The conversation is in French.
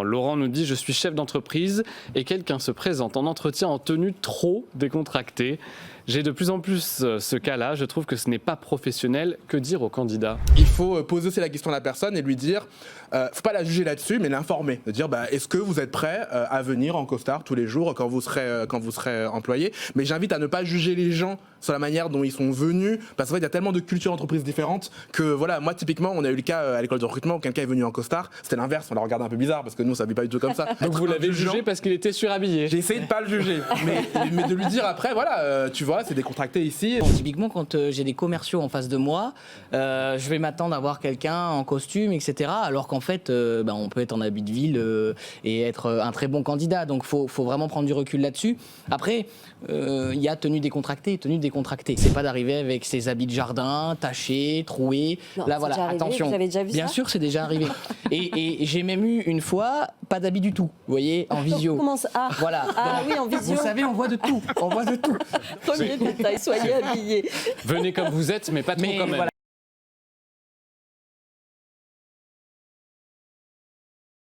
Laurent nous dit « Je suis chef d'entreprise et quelqu'un se présente en entretien en tenue trop décontractée. J'ai de plus en plus ce cas-là. Je trouve que ce n'est pas professionnel. Que dire aux candidats ?» Il faut poser aussi la question à la personne et lui dire, faut pas la juger là-dessus, mais l'informer. De dire, est-ce que vous êtes prêt à venir en costard tous les jours quand vous serez employé. Mais j'invite à ne pas juger les gens sur la manière dont ils sont venus, parce qu'en fait, il y a tellement de cultures d'entreprise différentes que voilà, moi typiquement, on a eu le cas à l'école de recrutement où quelqu'un est venu en costard. C'était l'inverse, on l'a regardé un peu bizarre parce que nous, ça ne vit pas du tout comme ça. Donc vous l'avez jugé parce qu'il était surhabillé. J'ai essayé de pas le juger, mais de lui dire après, voilà, tu vois, c'est décontracté ici. Bon, typiquement, quand j'ai des commerciaux en face de moi, je vais m'attendre à voir quelqu'un en costume, etc. Alors qu'en fait, on peut être en habit de ville et être un très bon candidat. Donc, faut vraiment prendre du recul là-dessus. Après, il y a tenue décontractée. C'est pas d'arriver avec ses habits de jardin, tachés, troués. Non, là, c'est voilà, déjà arrivé, attention. vous avez déjà vu Bien ça sûr, c'est déjà arrivé. et j'ai même eu une fois, pas d'habit du tout. Vous voyez, en visio. Comment ça Voilà. Ah oui, en visio. Vous savez, on voit de tout. Premier détail, soyez habillés. Venez comme vous êtes, mais pas trop quand même. Voilà.